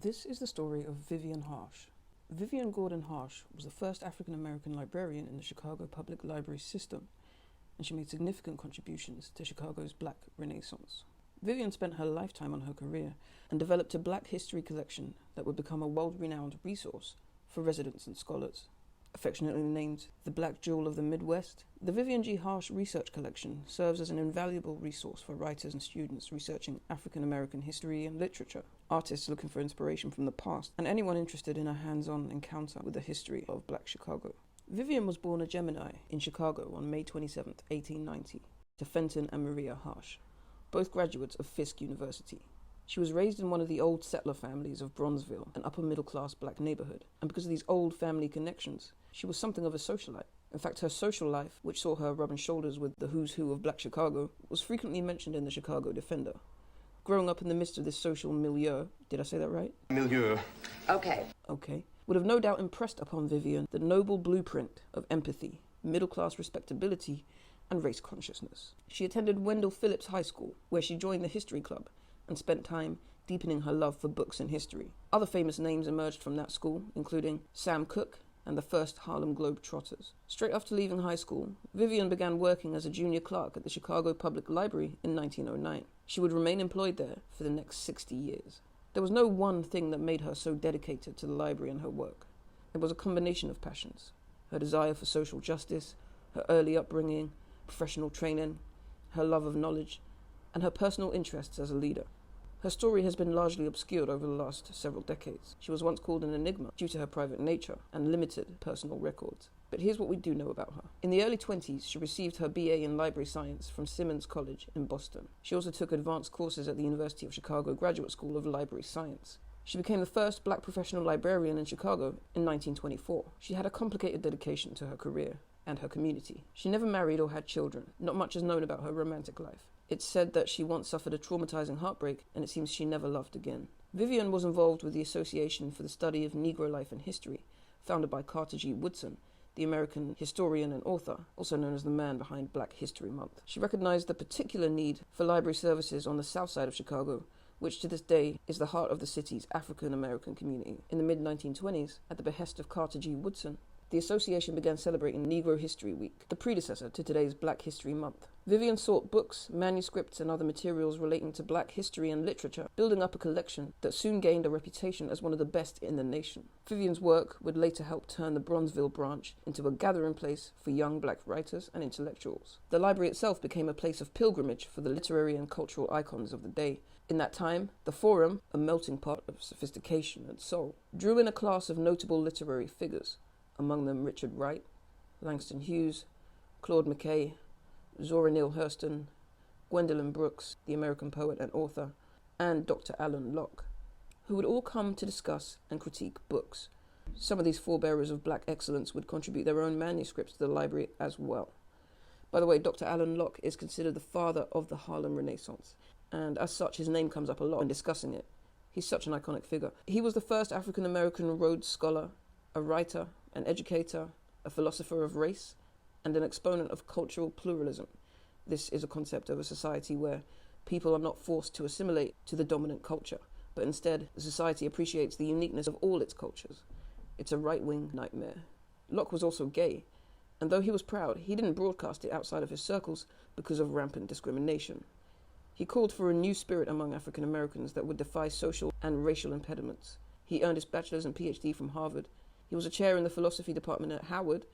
This is the story of Vivian Harsh. Vivian Gordon Harsh was the first African-American librarian in the Chicago Public Library system, and she made significant contributions to Chicago's Black Renaissance. Vivian spent her lifetime on her career and developed a Black history collection that would become a world-renowned resource for residents and scholars. Affectionately named the Black Jewel of the Midwest, the Vivian G. Harsh Research Collection serves as an invaluable resource for writers and students researching African American history and literature, artists looking for inspiration from the past, and anyone interested in a hands-on encounter with the history of Black Chicago. Vivian was born a Gemini in Chicago on May 27, 1890, to Fenton and Maria Harsh, both graduates of Fisk University. She was raised in one of the old settler families of Bronzeville, an upper-middle-class Black neighborhood, and because of these old family connections, she was something of a socialite. In fact, her social life, which saw her rubbing shoulders with the who's who of Black Chicago, was frequently mentioned in the Chicago Defender. Growing up in the midst of this social milieu, did I say that right? Milieu. Okay, would have no doubt impressed upon Vivian the noble blueprint of empathy, middle-class respectability, and race consciousness. She attended Wendell Phillips High School, where she joined the History Club and spent time deepening her love for books and history. Other famous names emerged from that school, including Sam Cooke and the first Harlem Globetrotters. Straight after leaving high school, Vivian began working as a junior clerk at the Chicago Public Library in 1909. She would remain employed there for the next 60 years. There was no one thing that made her so dedicated to the library and her work. It was a combination of passions: her desire for social justice, her early upbringing, professional training, her love of knowledge, and her personal interests as a leader. Her story has been largely obscured over the last several decades. She was once called an enigma due to her private nature and limited personal records. But here's what we do know about her. In the early 20s, she received her BA in Library Science from Simmons College in Boston. She also took advanced courses at the University of Chicago Graduate School of Library Science. She became the first Black professional librarian in Chicago in 1924. She had a complicated dedication to her career and her community. She never married or had children. Not much is known about her romantic life. It's said that she once suffered a traumatizing heartbreak, and it seems she never loved again. Vivian was involved with the Association for the Study of Negro Life and History, founded by Carter G. Woodson, the American historian and author, also known as the man behind Black History Month. She recognized the particular need for library services on the south side of Chicago, which to this day is the heart of the city's African American community. In the mid-1920s, at the behest of Carter G. Woodson, the association began celebrating Negro History Week, the predecessor to today's Black History Month. Vivian sought books, manuscripts, and other materials relating to Black history and literature, building up a collection that soon gained a reputation as one of the best in the nation. Vivian's work would later help turn the Bronzeville branch into a gathering place for young Black writers and intellectuals. The library itself became a place of pilgrimage for the literary and cultural icons of the day. In that time, the Forum, a melting pot of sophistication and soul, drew in a class of notable literary figures, among them Richard Wright, Langston Hughes, Claude McKay, Zora Neale Hurston, Gwendolyn Brooks, the American poet and author, and Dr. Alan Locke, who would all come to discuss and critique books. Some of these forebearers of Black excellence would contribute their own manuscripts to the library as well. By the way, Dr. Alan Locke is considered the father of the Harlem Renaissance, and as such his name comes up a lot when discussing it. He's such an iconic figure. He was the first African-American Rhodes Scholar, a writer, an educator, a philosopher of race, and an exponent of cultural pluralism. This is a concept of a society where people are not forced to assimilate to the dominant culture, but instead the society appreciates the uniqueness of all its cultures. It's a right-wing nightmare. Locke was also gay, and though he was proud, he didn't broadcast it outside of his circles because of rampant discrimination. He called for a new spirit among African Americans that would defy social and racial impediments. He earned his bachelor's and PhD from Harvard. He was a chair in the philosophy department at Howard,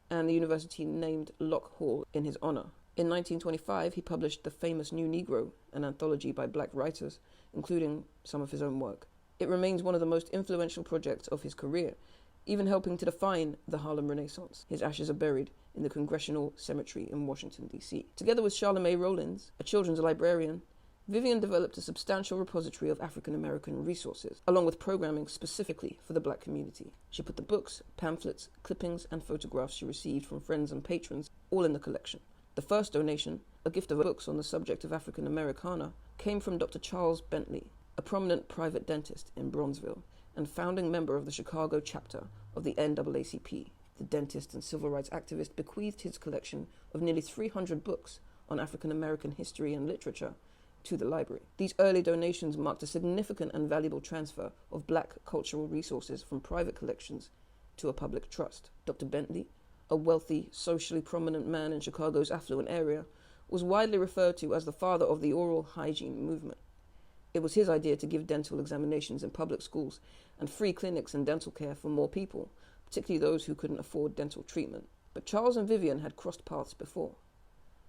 and the university named Locke Hall in his honor. In 1925, he published The Famous New Negro, an anthology by Black writers, including some of his own work. It remains one of the most influential projects of his career, even helping to define the Harlem Renaissance. His ashes are buried in the Congressional Cemetery in Washington, D.C. Together with Charlemagne Rollins, a children's librarian, Vivian developed a substantial repository of African-American resources, along with programming specifically for the Black community. She put the books, pamphlets, clippings, and photographs she received from friends and patrons all in the collection. The first donation, a gift of books on the subject of African Americana, came from Dr. Charles Bentley, a prominent private dentist in Bronzeville and founding member of the Chicago chapter of the NAACP. The dentist and civil rights activist bequeathed his collection of nearly 300 books on African American history and literature to the library. These early donations marked a significant and valuable transfer of black cultural resources from private collections to a public trust. Dr. Bentley, a wealthy, socially prominent man in Chicago's affluent area, was widely referred to as the father of the oral hygiene movement. It was his idea to give dental examinations in public schools and free clinics and dental care for more people, particularly those who couldn't afford dental treatment. But Charles and Vivian had crossed paths before.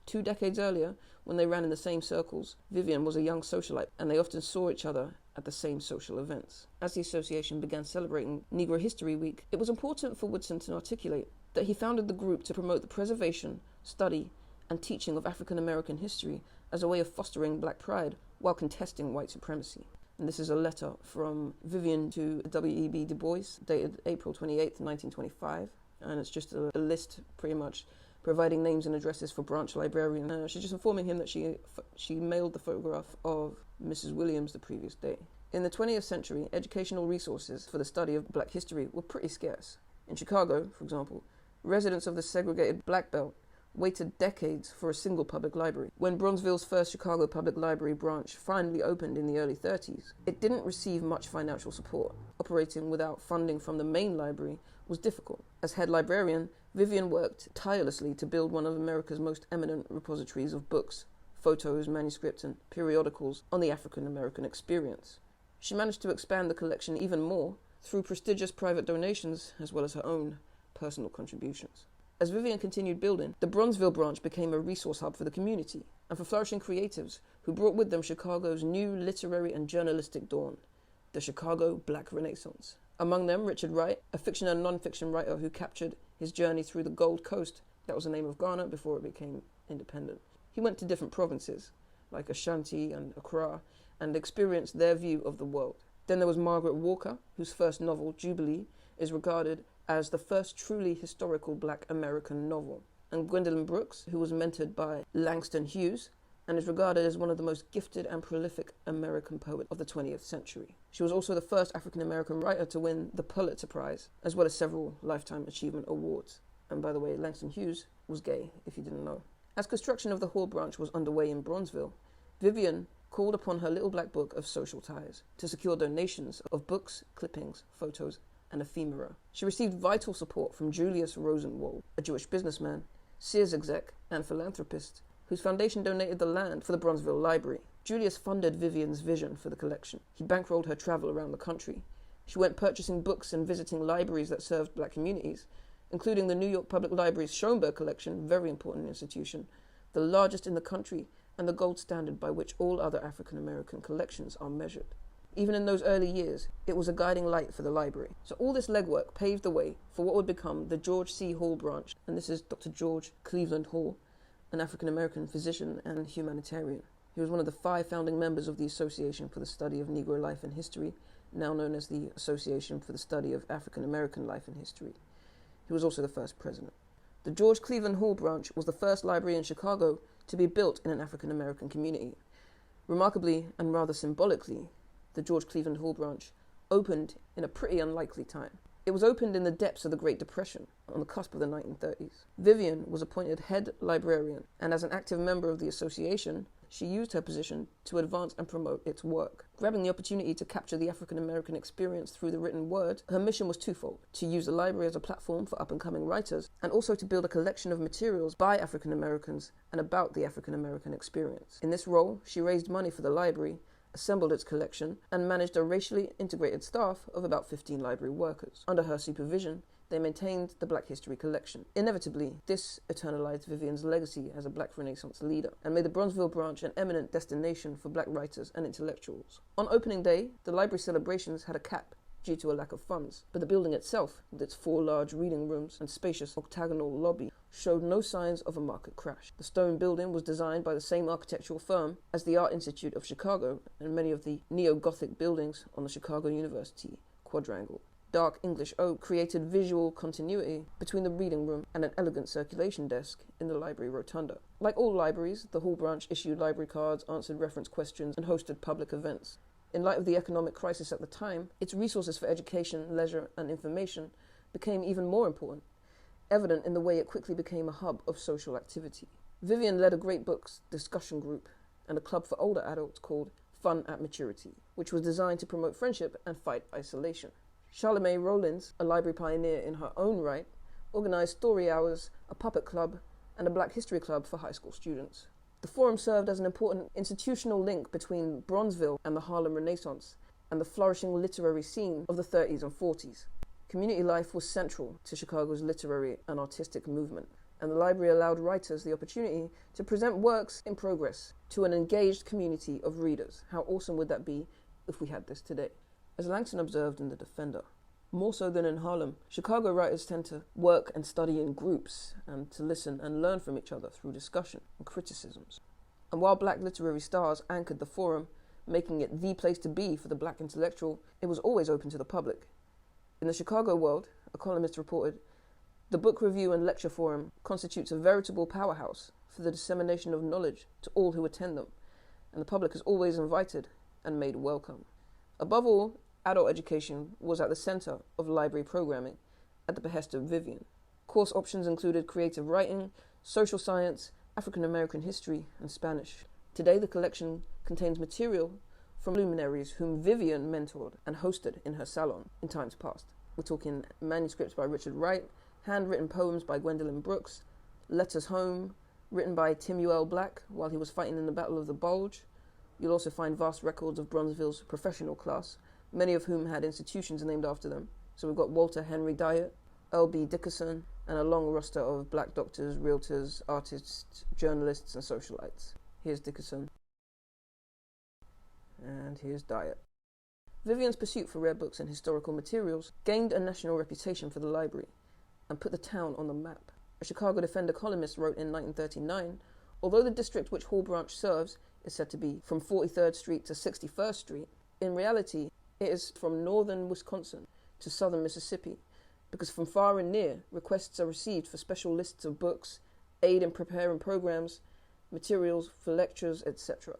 2 decades earlier, when they ran in the same circles, Vivian was a young socialite, and they often saw each other at the same social events. As the association began celebrating Negro History Week, it was important for Woodson to articulate that he founded the group to promote the preservation, study, and teaching of African American history as a way of fostering black pride while contesting white supremacy. And this is a letter from Vivian to W.E.B. Du Bois, dated April 28, 1925, and it's just a list, pretty much, providing names and addresses for branch librarian. She's just informing him that she mailed the photograph of Mrs. Williams the previous day. In the 20th century, educational resources for the study of black history were pretty scarce. In Chicago, for example, residents of the segregated Black Belt waited decades for a single public library. When Bronzeville's first Chicago Public Library branch finally opened in the early 30s, it didn't receive much financial support. Operating without funding from the main library was difficult. As head librarian, Vivian worked tirelessly to build one of America's most eminent repositories of books, photos, manuscripts, and periodicals on the African American experience. She managed to expand the collection even more through prestigious private donations as well as her own personal contributions. As Vivian continued building, the Bronzeville branch became a resource hub for the community and for flourishing creatives who brought with them Chicago's new literary and journalistic dawn, the Chicago Black Renaissance. Among them, Richard Wright, a fiction and non-fiction writer who captured his journey through the Gold Coast, that was the name of Ghana before it became independent. He went to different provinces, like Ashanti and Accra, and experienced their view of the world. Then there was Margaret Walker, whose first novel, Jubilee, is regarded as the first truly historical black American novel, and Gwendolyn Brooks, who was mentored by Langston Hughes and is regarded as one of the most gifted and prolific American poets of the 20th century. She was also the first African American writer to win the Pulitzer Prize, as well as several Lifetime Achievement Awards. And by the way, Langston Hughes was gay, if you didn't know. As construction of the Hall branch was underway in Bronzeville, Vivian called upon her little black book of social ties to secure donations of books, clippings, photos, and ephemera. She received vital support from Julius Rosenwald, a Jewish businessman, Sears exec, and philanthropist, whose foundation donated the land for the Bronzeville Library. Julius funded Vivian's vision for the collection. He bankrolled her travel around the country. She went purchasing books and visiting libraries that served black communities, including the New York Public Library's Schoenberg Collection, very important institution, the largest in the country and the gold standard by which all other African American collections are measured. Even in those early years, it was a guiding light for the library. So all this legwork paved the way for what would become the George C. Hall branch, and this is Dr. George Cleveland Hall, an African-American physician and humanitarian. He was one of the 5 founding members of the Association for the Study of Negro Life and History, now known as the Association for the Study of African-American Life and History. He was also the first president. The George Cleveland Hall branch was the first library in Chicago to be built in an African-American community. Remarkably and rather symbolically, the George Cleveland Hall branch opened in a pretty unlikely time. It was opened in the depths of the Great Depression, on the cusp of the 1930s. Vivian was appointed head librarian, and as an active member of the association, she used her position to advance and promote its work. Grabbing the opportunity to capture the African American experience through the written word, her mission was twofold: to use the library as a platform for up-and-coming writers, and also to build a collection of materials by African Americans and about the African American experience. In this role, she raised money for the library, assembled its collection, and managed a racially integrated staff of about 15 library workers. Under her supervision, they maintained the Black History collection. Inevitably, this eternalized Vivian's legacy as a Black Renaissance leader and made the Bronzeville branch an eminent destination for Black writers and intellectuals. On opening day, the library celebrations had a cap due to a lack of funds, but the building itself, with its 4 large reading rooms and spacious octagonal lobby, showed no signs of a market crash. The stone building was designed by the same architectural firm as the Art Institute of Chicago and many of the neo-Gothic buildings on the Chicago University quadrangle. Dark English oak created visual continuity between the reading room and an elegant circulation desk in the library rotunda. Like all libraries, the Hall branch issued library cards, answered reference questions, and hosted public events. In light of the economic crisis at the time, its resources for education, leisure, and information became even more important, evident in the way it quickly became a hub of social activity. Vivian led a great books discussion group and a club for older adults called Fun at Maturity, which was designed to promote friendship and fight isolation. Charlemagne Rollins, a library pioneer in her own right, organized story hours, a puppet club, and a Black History Club for high school students. The forum served as an important institutional link between Bronzeville and the Harlem Renaissance and the flourishing literary scene of the 30s and 40s. Community life was central to Chicago's literary and artistic movement, and the library allowed writers the opportunity to present works in progress to an engaged community of readers. How awesome would that be if we had this today? As Langston observed in The Defender, more so than in Harlem, Chicago writers tend to work and study in groups and to listen and learn from each other through discussion and criticisms. And while Black literary stars anchored the forum, making it the place to be for the Black intellectual, it was always open to the public. In the Chicago World, a columnist reported, "The book review and lecture forum constitutes a veritable powerhouse for the dissemination of knowledge to all who attend them, and the public is always invited and made welcome." Above all, adult education was at the center of library programming at the behest of Vivian. Course options included creative writing, social science, African American history, and Spanish. Today, the collection contains material from luminaries whom Vivian mentored and hosted in her salon in times past. We're talking manuscripts by Richard Wright, handwritten poems by Gwendolyn Brooks, letters home, written by Timuel Black while he was fighting in the Battle of the Bulge. You'll also find vast records of Bronzeville's professional class, many of whom had institutions named after them. So we've got Walter Henry Dyatt, L.B. Dickerson, and a long roster of Black doctors, realtors, artists, journalists, and socialites. Here's Dickerson. And here's Dyatt. Vivian's pursuit for rare books and historical materials gained a national reputation for the library and put the town on the map. A Chicago Defender columnist wrote in 1939, although the district which Hall Branch serves is said to be from 43rd Street to 61st Street, in reality, it is from northern Wisconsin to southern Mississippi, because from far and near, requests are received for special lists of books, aid in preparing programs, materials for lectures, etc.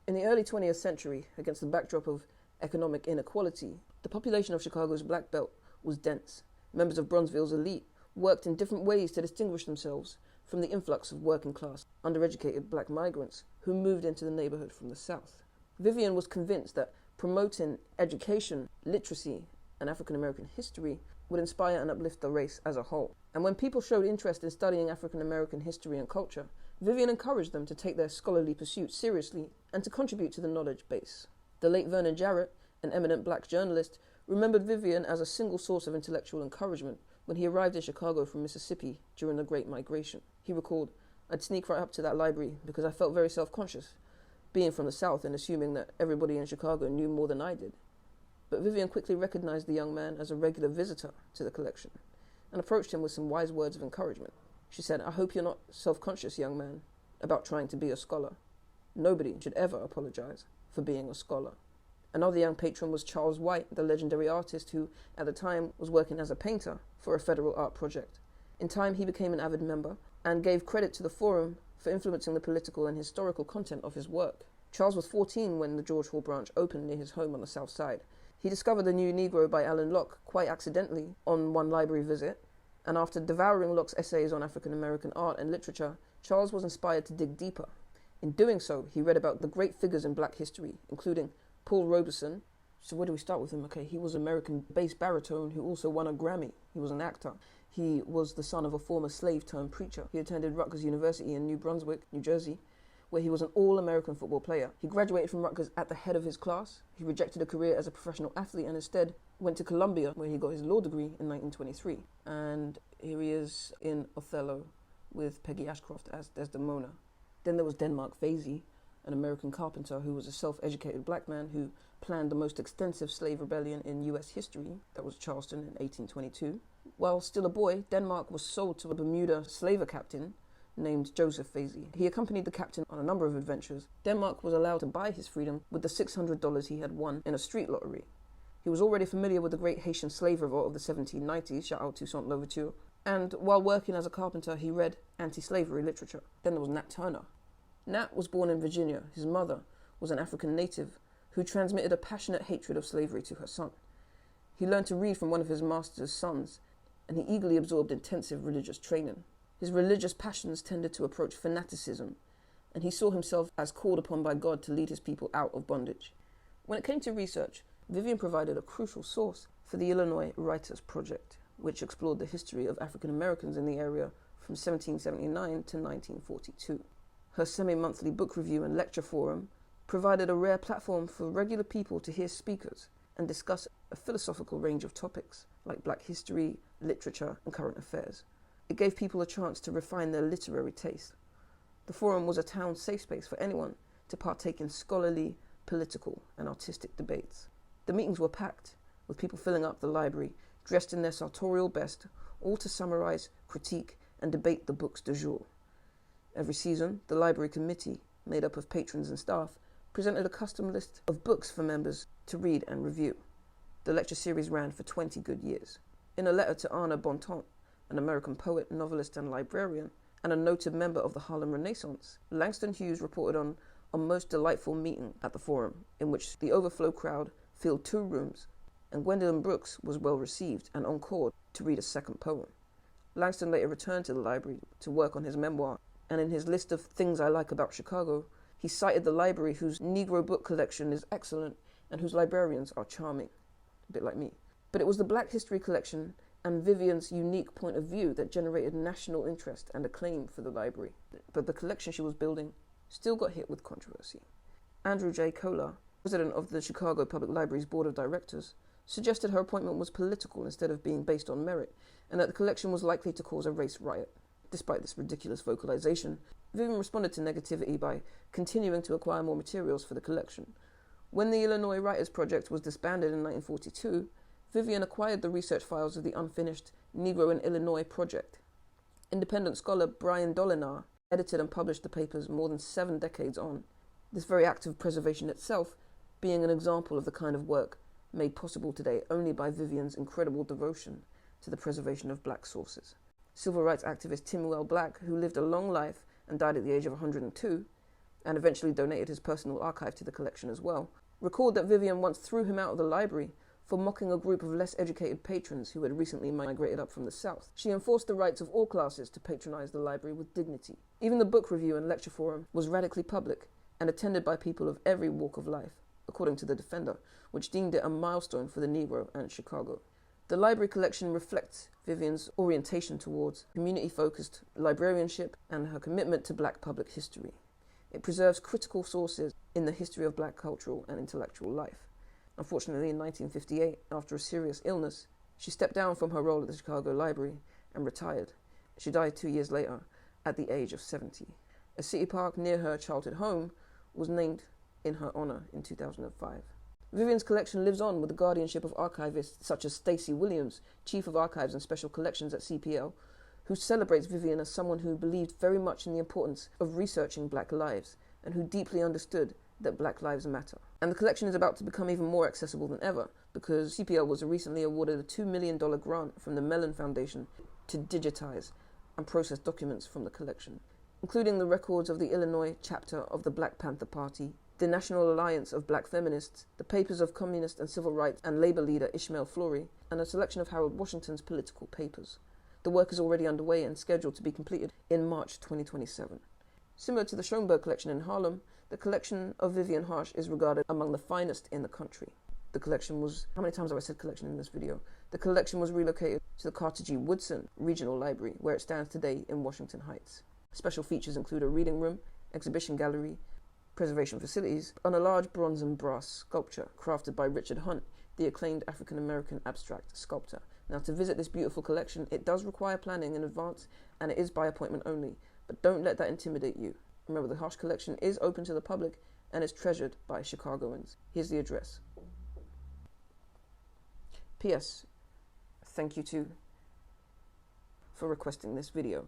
In the early 20th century, against the backdrop of economic inequality, the population of Chicago's Black Belt was dense. Members of Bronzeville's elite worked in different ways to distinguish themselves from the influx of working-class, undereducated Black migrants who moved into the neighborhood from the South. Vivian was convinced that promoting education, literacy, and African American history would inspire and uplift the race as a whole. And when people showed interest in studying African American history and culture, Vivian encouraged them to take their scholarly pursuits seriously and to contribute to the knowledge base. The late Vernon Jarrett, an eminent Black journalist, remembered Vivian as a single source of intellectual encouragement when he arrived in Chicago from Mississippi during the Great Migration. He recalled, "I'd sneak right up to that library because I felt very self-conscious, being from the South and assuming that everybody in Chicago knew more than I did." But Vivian quickly recognized the young man as a regular visitor to the collection and approached him with some wise words of encouragement. She said, "I hope you're not self-conscious, young man, about trying to be a scholar. Nobody should ever apologize for being a scholar." Another young patron was Charles White, the legendary artist who, at the time, was working as a painter for a federal art project. In time, he became an avid member and gave credit to the forum for influencing the political and historical content of his work. Charles was 14 when the George Hall Branch opened near his home on the South Side. He discovered The New Negro by Alan Locke quite accidentally on one library visit, and after devouring Locke's essays on African American art and literature, Charles was inspired to dig deeper. In doing so, he read about the great figures in Black history, including Paul Robeson. So where do we start with him? Okay, he was an American bass baritone who also won a Grammy. He was an actor. He was the son of a former slave-turned-preacher. He attended Rutgers University in New Brunswick, New Jersey, where he was an all-American football player. He graduated from Rutgers at the head of his class. He rejected a career as a professional athlete and instead went to Columbia, where he got his law degree in 1923. And here he is in Othello with Peggy Ashcroft as Desdemona. Then there was Denmark Vesey, an American carpenter who was a self-educated Black man who planned the most extensive slave rebellion in U.S. history. That was Charleston in 1822. While still a boy, Denmark was sold to a Bermuda slaver captain named Joseph Vesey. He accompanied the captain on a number of adventures. Denmark was allowed to buy his freedom with the $600 he had won in a street lottery. He was already familiar with the great Haitian slave revolt of the 1790s, shout out Toussaint Louverture, and while working as a carpenter, he read anti-slavery literature. Then there was Nat Turner. Nat was born in Virginia. His mother was an African native who transmitted a passionate hatred of slavery to her son. He learned to read from one of his master's sons, and he eagerly absorbed intensive religious training. His religious passions tended to approach fanaticism and he saw himself as called upon by God to lead his people out of bondage. When it came to research, Vivian provided a crucial source for the Illinois Writers Project, which explored the history of African Americans in the area from 1779 to 1942. Her semi-monthly book review and lecture forum provided a rare platform for regular people to hear speakers and discuss a philosophical range of topics like Black history, literature, and current affairs. It gave people a chance to refine their literary taste. The forum was a town safe space for anyone to partake in scholarly, political, and artistic debates. The meetings were packed, with people filling up the library, dressed in their sartorial best, all to summarize, critique, and debate the books du jour. Every season, the library committee, made up of patrons and staff, presented a custom list of books for members to read and review. The lecture series ran for 20 good years. In a letter to Anna Bontemps, an American poet, novelist, and librarian, and a noted member of the Harlem Renaissance, Langston Hughes reported on a most delightful meeting at the forum, in which the overflow crowd filled 2 rooms, and Gwendolyn Brooks was well received and encored to read a second poem. Langston later returned to the library to work on his memoir, and in his list of things I like about Chicago, he cited the library whose Negro book collection is excellent and whose librarians are charming, a bit like me. But it was the Black History collection and Vivian's unique point of view that generated national interest and acclaim for the library. But the collection she was building still got hit with controversy. Andrew J. Kohler, president of the Chicago Public Library's board of directors, suggested her appointment was political instead of being based on merit, and that the collection was likely to cause a race riot. Despite this ridiculous vocalization, Vivian responded to negativity by continuing to acquire more materials for the collection. When the Illinois Writers Project was disbanded in 1942, Vivian acquired the research files of the unfinished Negro in Illinois project. Independent scholar Brian Dolinar edited and published the papers more than 7 decades on, this very act of preservation itself being an example of the kind of work made possible today only by Vivian's incredible devotion to the preservation of Black sources. Civil rights activist Timuel Black, who lived a long life and died at the age of 102, and eventually donated his personal archive to the collection as well, recalled that Vivian once threw him out of the library for mocking a group of less educated patrons who had recently migrated up from the South. She enforced the rights of all classes to patronize the library with dignity. Even the book review and lecture forum was radically public and attended by people of every walk of life, according to the Defender, which deemed it a milestone for the Negro and Chicago. The library collection reflects Vivian's orientation towards community-focused librarianship and her commitment to Black public history. It preserves critical sources in the history of Black cultural and intellectual life. Unfortunately, in 1958, after a serious illness, she stepped down from her role at the Chicago Library and retired. She died 2 years later, at the age of 70. A city park near her childhood home was named in her honor in 2005. Vivian's collection lives on with the guardianship of archivists such as Stacey Williams, Chief of Archives and Special Collections at CPL, who celebrates Vivian as someone who believed very much in the importance of researching Black lives and who deeply understood that Black lives matter. And the collection is about to become even more accessible than ever because CPL was recently awarded a $2 million grant from the Mellon Foundation to digitize and process documents from the collection, including the records of the Illinois chapter of the Black Panther Party, the National Alliance of Black Feminists, the papers of communist and civil rights and labor leader Ishmael Fleury, and a selection of Harold Washington's political papers. The work is already underway and scheduled to be completed in March 2027. Similar to the Schoenberg collection in Harlem, the collection of Vivian Harsh is regarded among the finest in the country. The collection was, how many times have I said collection in this video? The collection was relocated to the Carter G. Woodson Regional Library, where it stands today in Washington Heights. Special features include a reading room, exhibition gallery, preservation facilities, and a large bronze and brass sculpture crafted by Richard Hunt, the acclaimed African-American abstract sculptor. Now, to visit this beautiful collection, it does require planning in advance, and it is by appointment only, but don't let that intimidate you. Remember, the Harsh collection is open to the public and is treasured by Chicagoans. Here's the address. P.S. Thank you too for requesting this video.